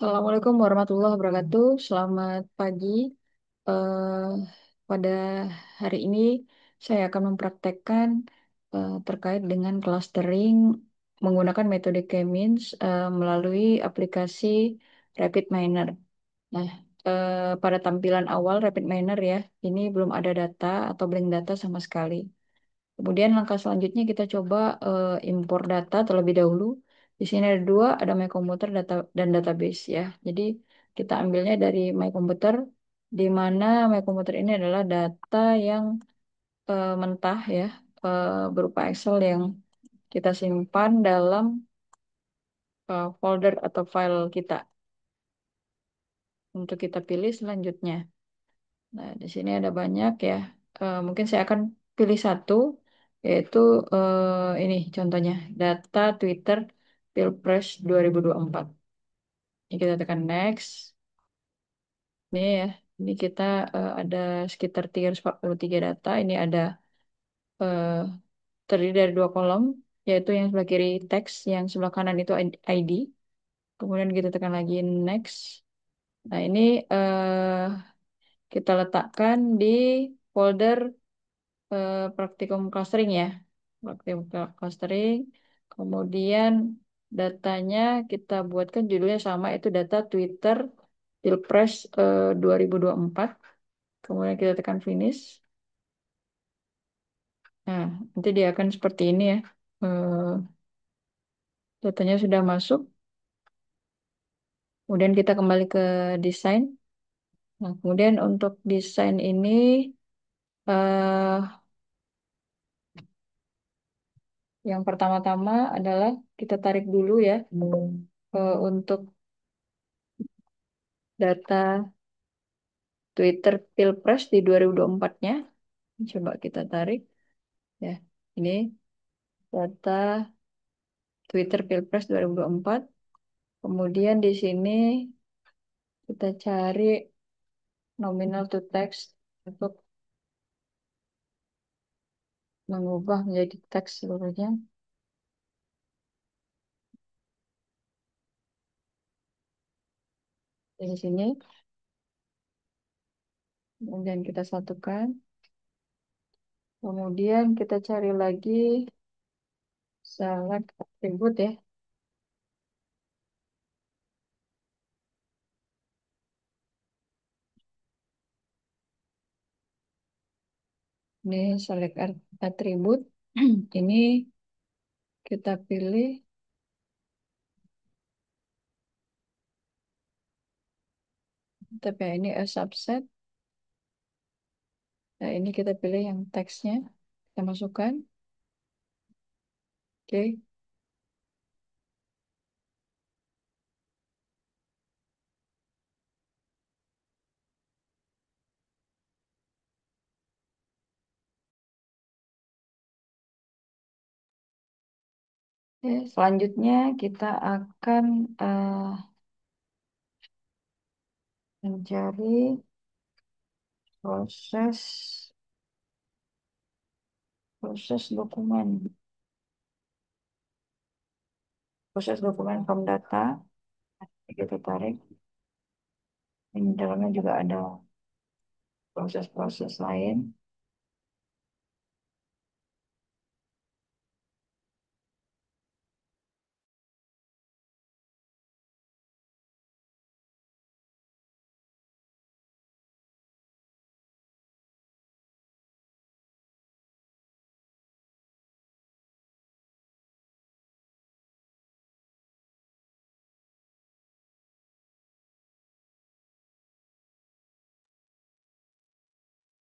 Assalamualaikum warahmatullahi wabarakatuh. Selamat pagi. Eh, Pada hari ini saya akan mempraktekkan terkait dengan clustering menggunakan metode K-means melalui aplikasi RapidMiner. Nah, pada tampilan awal RapidMiner ya, ini belum ada data atau blank data sama sekali. Kemudian langkah selanjutnya kita coba impor data terlebih dahulu. Di sini ada dua, ada My Computer data dan database ya. Jadi kita ambilnya dari My Computer, di mana My Computer ini adalah data yang mentah ya, berupa Excel yang kita simpan dalam folder atau file kita untuk kita pilih selanjutnya. Nah, di sini ada banyak ya. Mungkin saya akan pilih satu, yaitu ini contohnya, data Twitter Pilpres 2024. Ini kita tekan next. Ini ya, ini kita ada sekitar 343 data. Ini ada eh, terdiri dari dua kolom, yaitu yang sebelah kiri teks, yang sebelah kanan itu ID. Kemudian kita tekan lagi next. Nah, ini kita letakkan di folder praktikum clustering ya. Praktikum clustering. Kemudian datanya kita buatkan judulnya sama, itu data Twitter Pilpres 2024. Kemudian kita tekan finish. Nah, nanti dia akan seperti ini ya. Eh, Datanya sudah masuk. Kemudian kita kembali ke desain. Nah, kemudian untuk desain ini eh, yang pertama-tama adalah kita tarik dulu ya untuk data Twitter Pilpres di 2024-nya. Coba kita tarik ya. Ini data Twitter Pilpres 2024. Kemudian di sini kita cari nominal to text untuk mengubah menjadi teks seluruhnya. Di sini kemudian kita satukan. Kemudian kita cari lagi select attribute ya. Ini select attribute. Ini kita pilih, tapi ini a subset. Nah, ini kita pilih yang teksnya. Kita masukkan. Oke. Oke, selanjutnya kita akan mencari proses proses dokumen, proses dokumen from data. Kita tarik. Ini dalamnya juga ada proses-proses lain.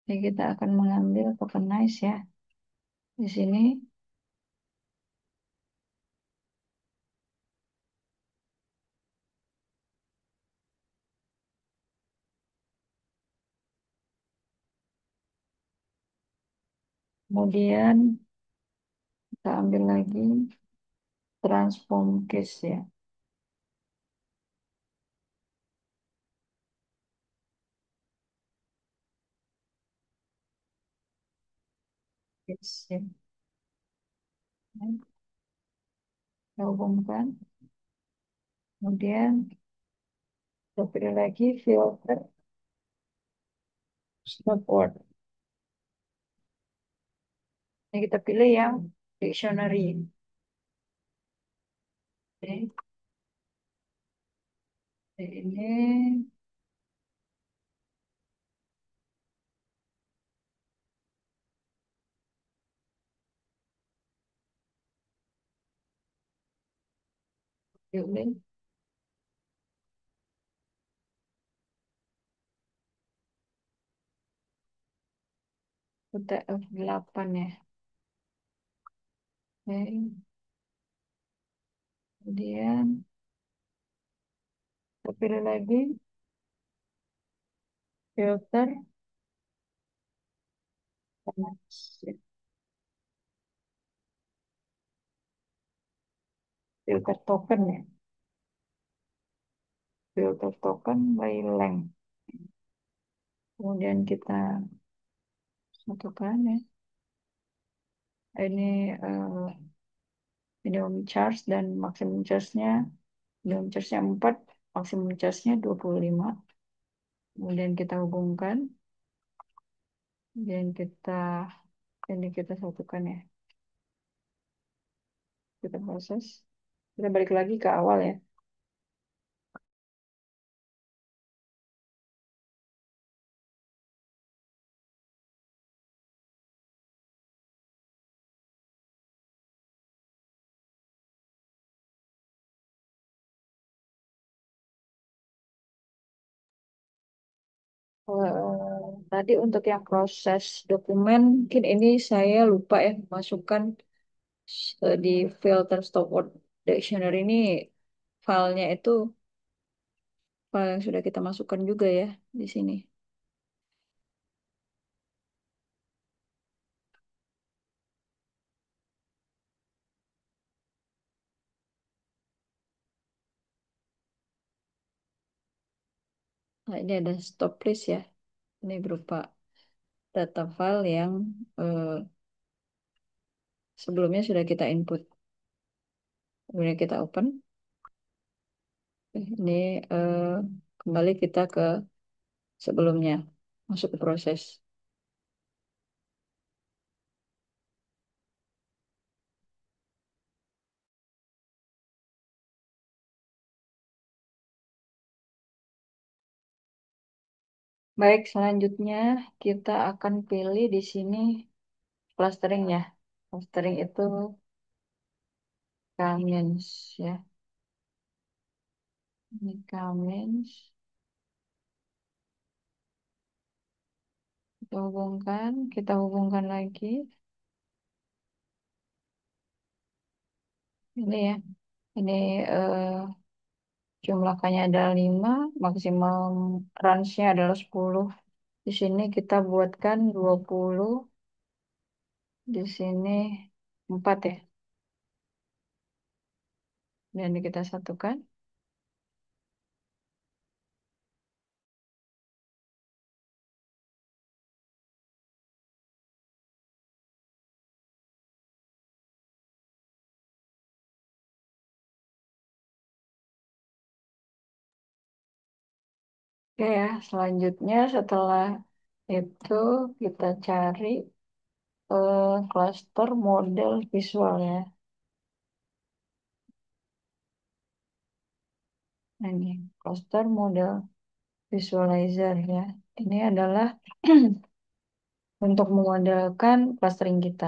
Jadi kita akan mengambil tokenize ya. Di sini, kemudian kita ambil lagi transform case ya. Case ya. Kita hubungkan. Kemudian Kita pilih lagi filter stopwatch. Ini kita pilih yang dictionary. Oke, ini pilih UTF-8 ya. Oke, kemudian kita pilih lagi filter filter token ya. Filter token by length. Kemudian kita satukan ya. Ini minimum charge dan maksimum charge-nya. Minimum charge-nya 4, maksimum charge-nya 25. Kemudian kita hubungkan. Dan ini kita satukan ya. Kita proses. Kita balik lagi ke awal ya. Tadi untuk yang proses dokumen, mungkin ini saya lupa ya masukkan di filter stopwatch dictionary ini filenya itu file yang sudah kita masukkan juga ya di sini. Nah, ini ada stop list ya. Ini berupa data file yang eh, sebelumnya sudah kita input. Kemudian kita open. Ini eh, kembali kita ke sebelumnya, masuk ke proses. Baik, selanjutnya kita akan pilih di sini clustering ya. Clustering itu Cummins ya. Ini Cummins. Kita hubungkan lagi. Ini ya, ini eh, jumlah k ada 5, maksimum range-nya adalah 10. Di sini kita buatkan 20, di sini 4 ya. Dan ini kita satukan. Oke ya, selanjutnya setelah itu kita cari cluster model visual ya. Nah, ini cluster model visualizer ya. Ini adalah untuk memodelkan clustering kita.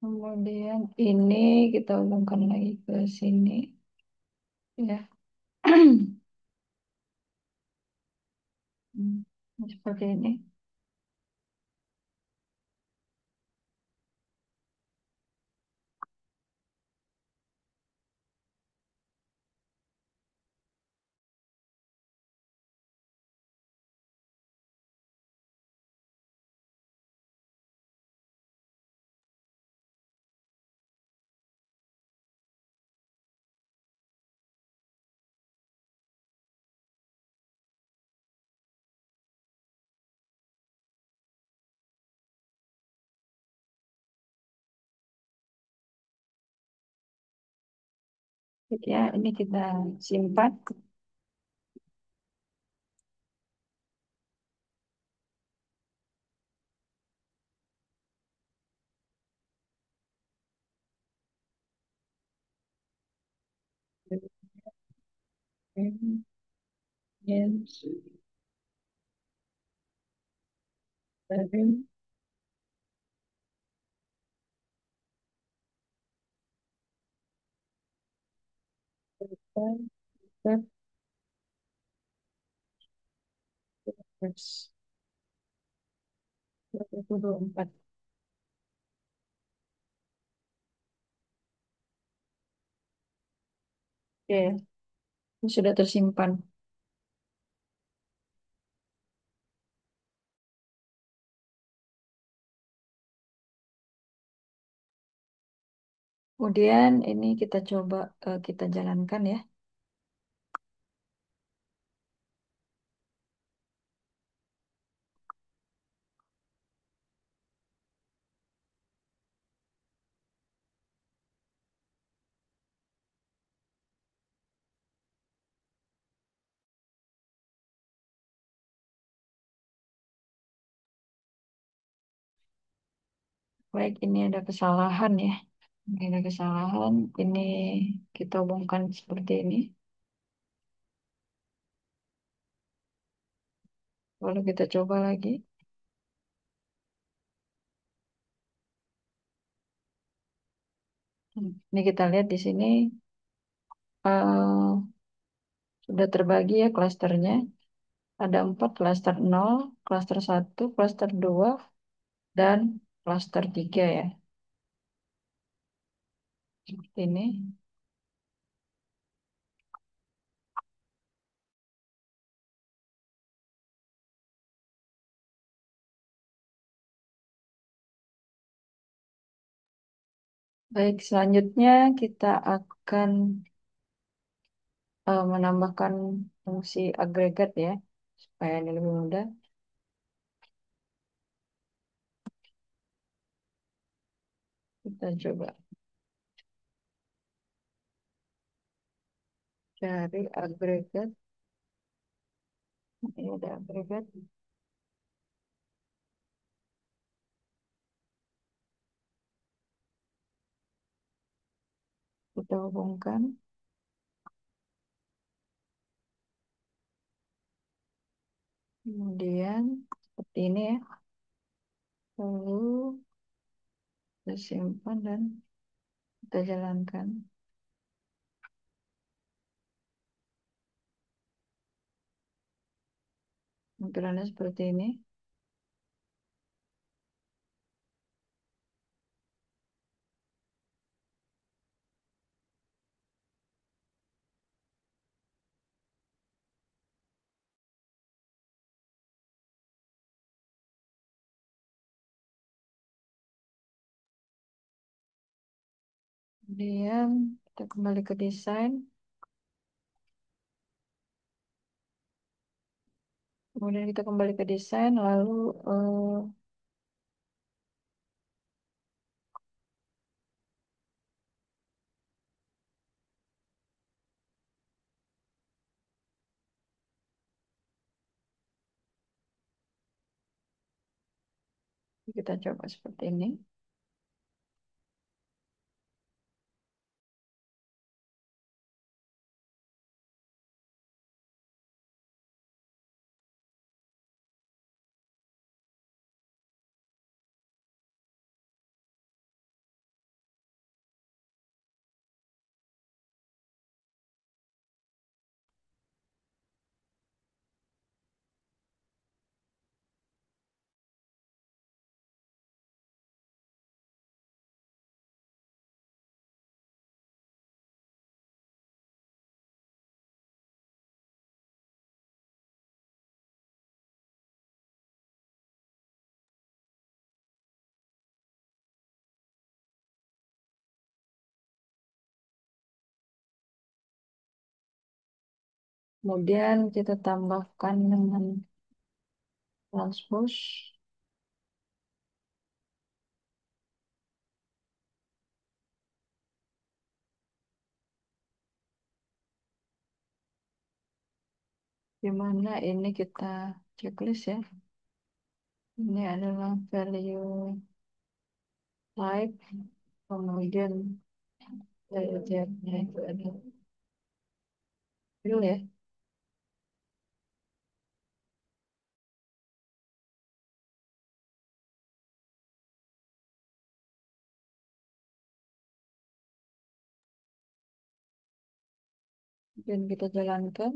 Kemudian ini kita hubungkan lagi ke sini ya. Hmm, seperti ini. Ya, ini kita simpan. Yes. Terus 2024. Oke, ini sudah tersimpan. Kemudian ini kita coba kita jalankan ya. Baik, ini ada kesalahan ya. Ini ada kesalahan. Ini kita hubungkan seperti ini. Lalu kita coba lagi. Ini kita lihat di sini eh, sudah terbagi ya klasternya. Ada 4 klaster 0, klaster 1, klaster 2, dan klaster 3 ya. Seperti ini. Baik, selanjutnya kita akan menambahkan fungsi agregat ya, supaya ini lebih mudah. Kita coba cari agregat. Ini ada agregat. Kita hubungkan. Kemudian seperti ini ya. Lalu kita simpan dan kita jalankan. Tampilannya seperti ini. Kemudian kita kembali ke desain. Kemudian kita kembali ke desain. Lalu kita coba seperti ini. Kemudian kita tambahkan dengan transpose, di mana ini kita checklist ya. Ini adalah value type, kemudian value type-nya itu adalah fill ya. Dan kita jalankan.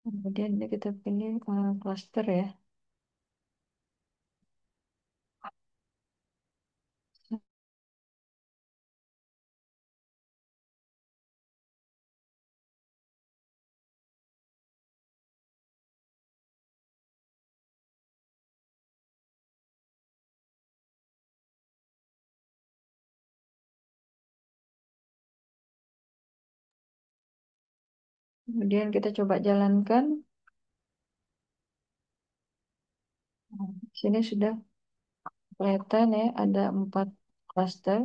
Kemudian ini kita pilih cluster ya. Kemudian kita coba jalankan. Nah, di sini sudah kelihatan ya, ada 4 cluster.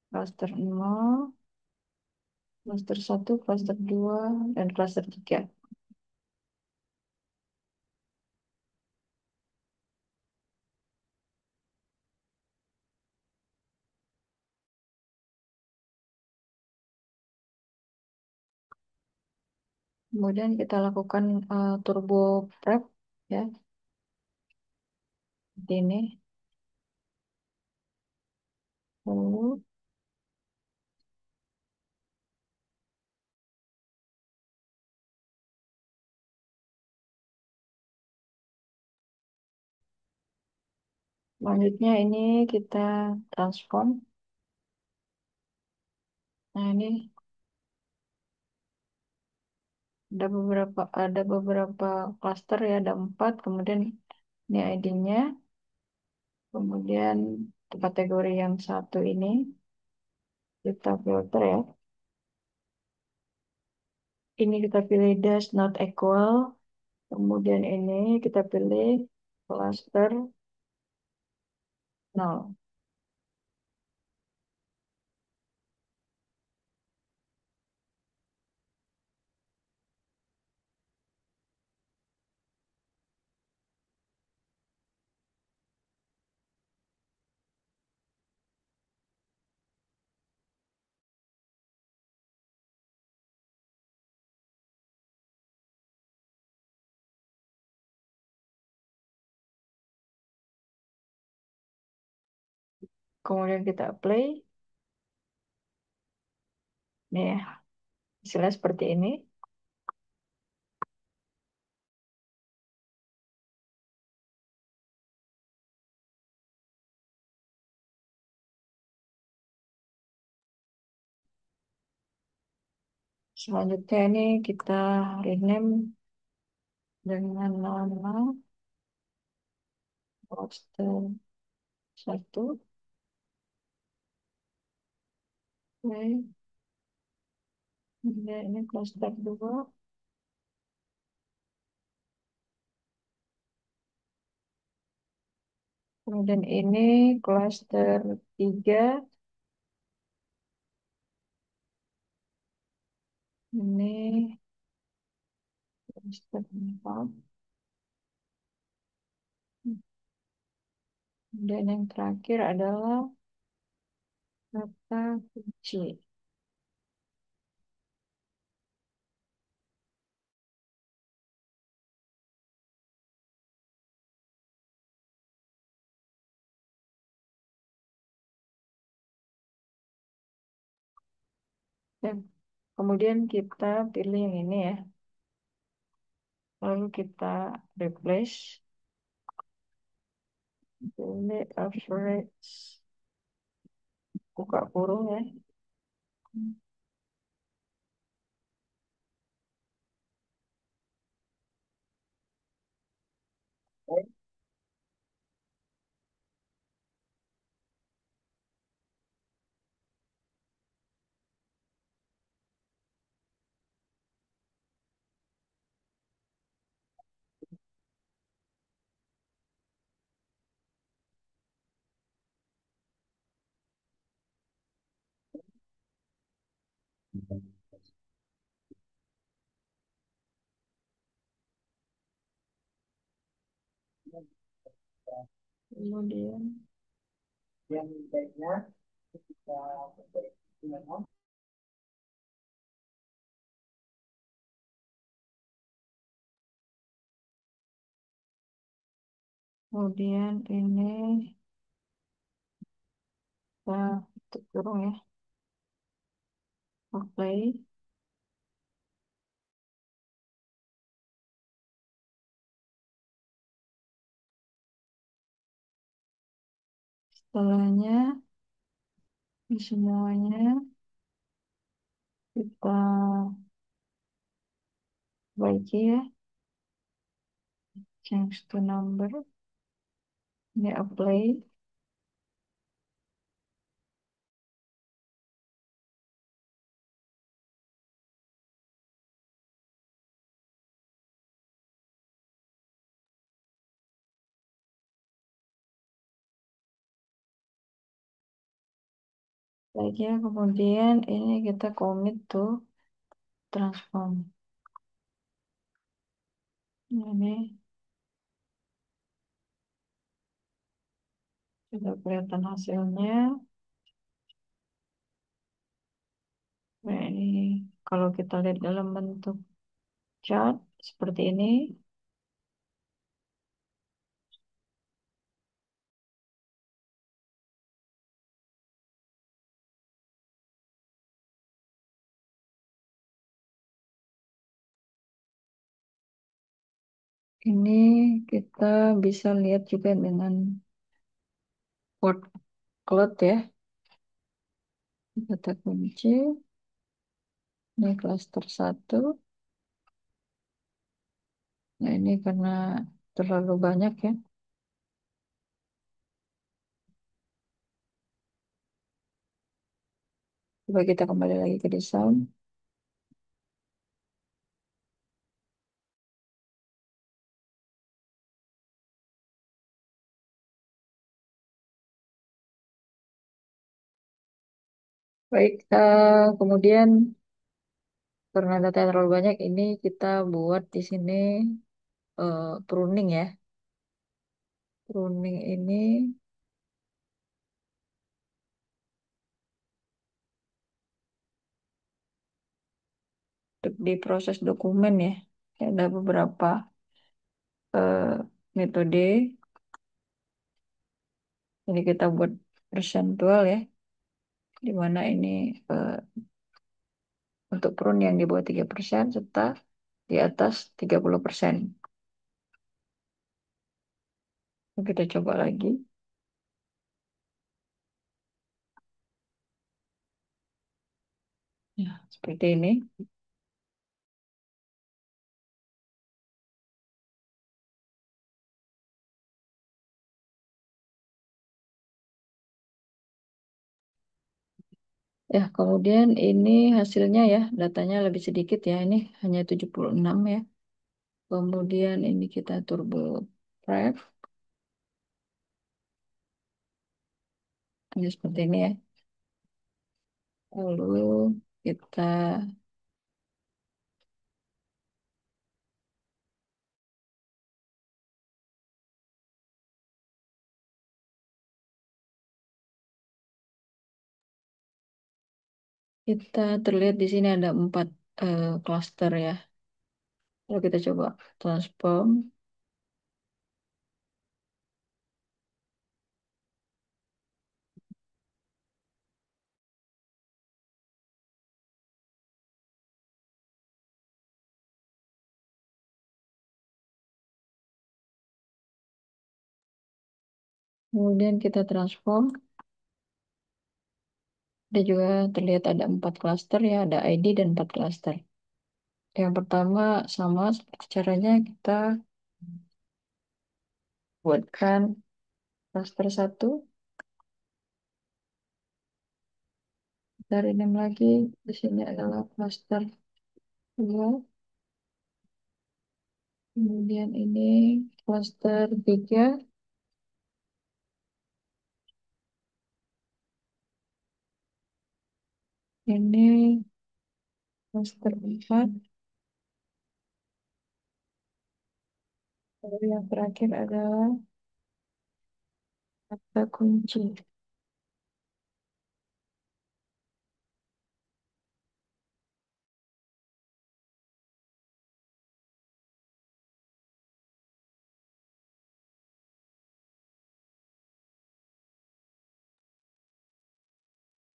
Cluster 0, cluster 1, cluster 2, dan cluster 3. Kemudian kita lakukan turbo prep ya, seperti ini. Lalu selanjutnya ini kita transform. Nah, ini ada beberapa cluster ya, ada 4. Kemudian ini ID-nya. Kemudian kategori yang satu ini kita filter ya. Ini kita pilih does not equal. Kemudian ini kita pilih cluster 0. Kemudian kita apply. Nih ya, hasilnya seperti ini. Selanjutnya ini kita rename dengan nama cluster 1. Oke. Kemudian ini cluster 2. Kemudian ini cluster 3. Ini cluster 4. Dan yang terakhir adalah Kata kunci. Dan kemudian kita pilih yang ini ya. Lalu kita replace. Pilih average. Buka kurung ya. Kemudian kemudian ini kita tutup kurung ya. Apply. Setelahnya ini semuanya kita baiki ya. Change to number. Ini apply. Lagi ya, kemudian ini kita commit tuh transform. Ini sudah kelihatan hasilnya. Nah, ini kalau kita lihat dalam bentuk chart seperti ini, ini kita bisa lihat juga dengan word cloud ya. Kata kunci, ini cluster satu. Nah, ini karena terlalu banyak ya. Coba kita kembali lagi ke desain. Baik, kemudian karena data terlalu banyak, ini kita buat di sini pruning ya. Pruning ini untuk di proses dokumen ya. Ada beberapa metode. Ini kita buat persentual ya, di mana ini eh, untuk prune yang di bawah 3% serta di atas 30%. Kita coba lagi. Ya, seperti ini. Ya, kemudian ini hasilnya ya, datanya lebih sedikit ya. Ini hanya 76 ya. Kemudian ini kita turbo prep. Ini seperti ini ya. Lalu kita Kita terlihat di sini ada empat klaster ya. Kalau kita coba transform, kemudian kita transform, dia juga terlihat ada empat klaster ya, ada ID dan empat klaster. Yang pertama sama seperti caranya kita buatkan klaster satu, kita rename lagi. Di sini adalah klaster dua, kemudian ini klaster tiga, ini klaster empat, lalu yang terakhir adalah kata kunci.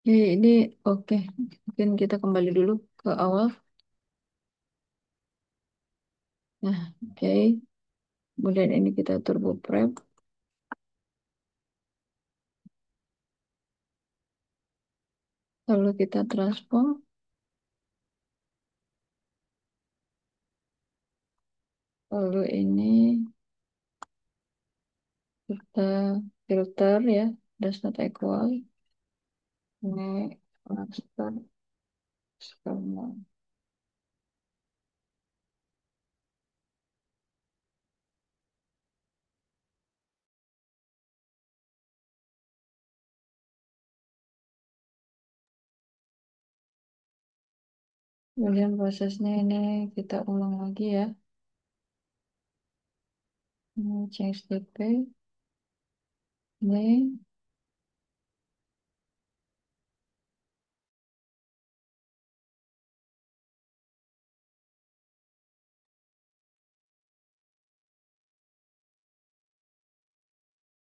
Ini oke. Mungkin kita kembali dulu ke awal. Nah, oke. Kemudian ini kita turbo prep. Lalu kita transform. Lalu ini kita filter ya. Does not equal. Ini transfer semua. Kemudian prosesnya ini kita ulang lagi ya. Ini change DP. Ini.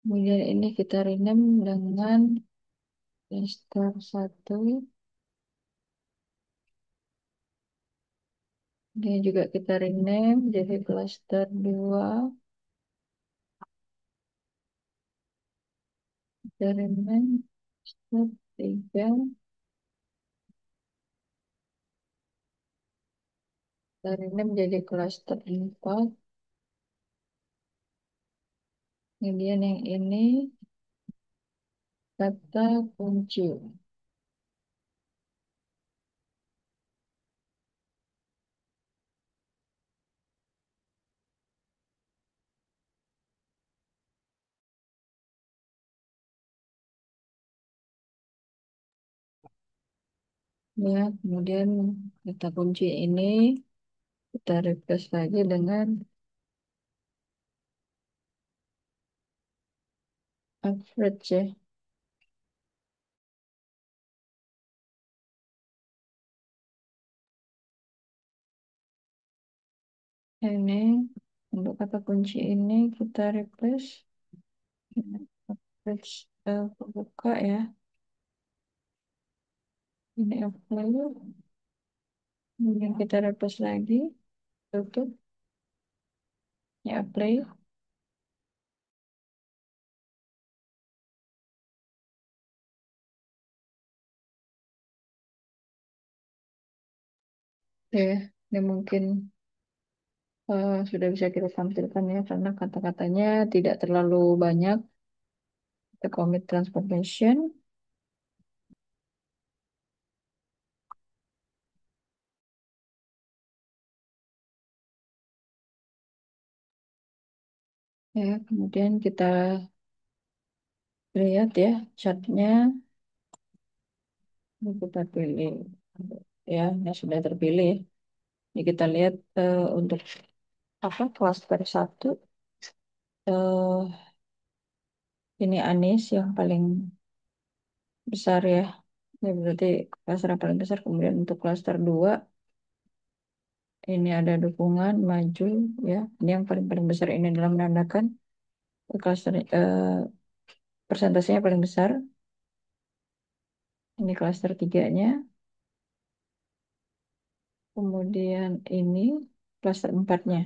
Kemudian ini kita rename dengan cluster satu. Ini juga kita rename jadi cluster dua. Kita rename cluster tiga. Kita rename jadi cluster empat. Kemudian yang ini kata kunci. Ya, kemudian kata kunci ini kita replace lagi dengan average ya. Ini untuk kata kunci ini kita replace dengan average pembuka ya. Ini apply. Kemudian kita replace lagi. Tutup. Ya, apply. Ya, ini mungkin sudah bisa kita tampilkan ya karena kata-katanya tidak terlalu banyak. Kita commit transformation. Ya, kemudian kita lihat ya chartnya. Ini kita pilih ya, ini sudah terpilih. Ini kita lihat untuk apa cluster satu ini Anies yang paling besar ya. Ya, berarti klaster yang paling besar. Kemudian untuk klaster 2 ini ada dukungan maju, ya. Ini yang paling paling besar ini adalah menandakan klaster persentasenya paling besar. Ini klaster tiganya. Kemudian ini klaster empatnya.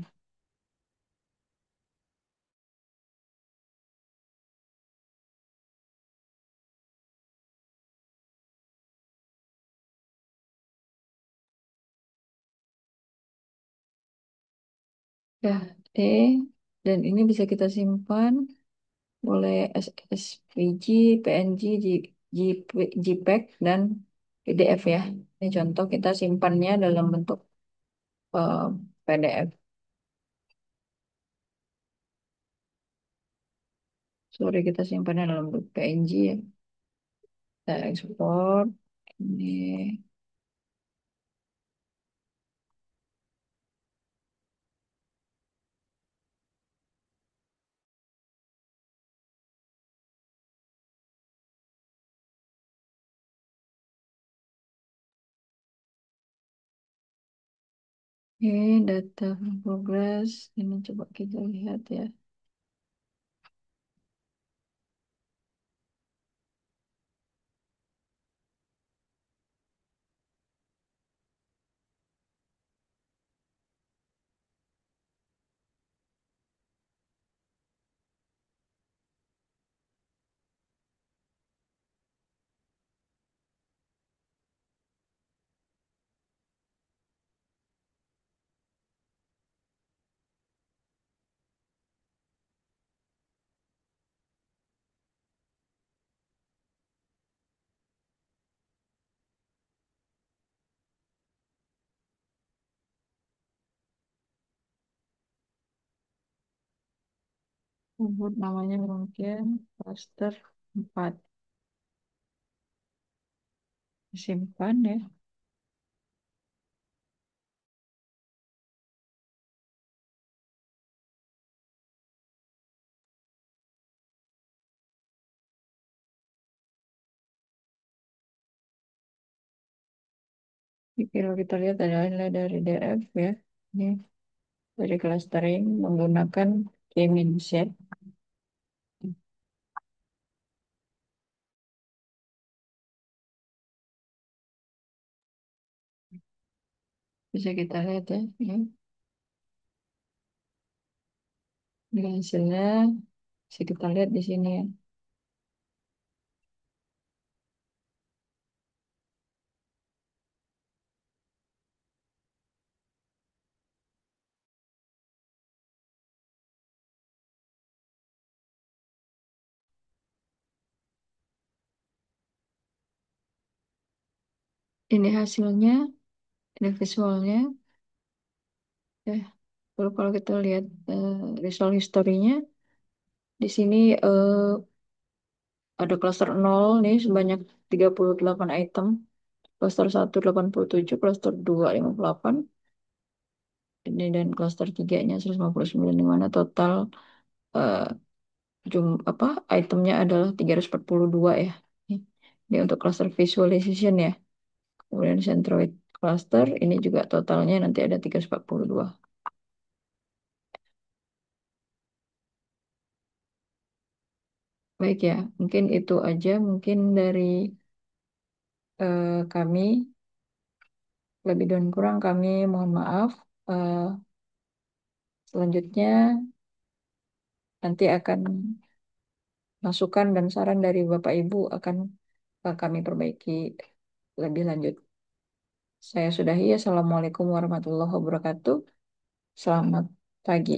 Ya, E dan ini bisa kita simpan boleh SSVG, PNG, JPEG dan PDF ya. Ini contoh kita simpannya dalam bentuk eh, PDF. Sorry, kita simpannya dalam bentuk PNG ya. Kita ekspor. Ini data progress. Ini coba kita lihat ya. Sebut namanya mungkin cluster 4. Simpan ya. Jadi kalau kita lihat adalah nilai dari DF ya. Ini dari clustering menggunakan K-set. Bisa kita lihat ya. Ini hasilnya bisa kita lihat di sini ya. Ini hasilnya, ini visualnya. Ya. Lalu kalau kita lihat result historinya, di sini ada cluster 0 nih sebanyak 38 item, cluster 1 87, cluster 2 58, ini dan cluster 3-nya 159, di mana total eh, apa itemnya adalah 342 ya. Ini untuk cluster visualization ya. Kemudian Centroid cluster ini juga totalnya nanti ada 342. Baik ya, mungkin itu aja mungkin dari kami. Lebih dan kurang kami mohon maaf. Eh, Selanjutnya nanti akan masukan dan saran dari Bapak Ibu akan kami perbaiki lebih lanjut. Saya sudahi. Assalamualaikum warahmatullahi wabarakatuh. Selamat pagi.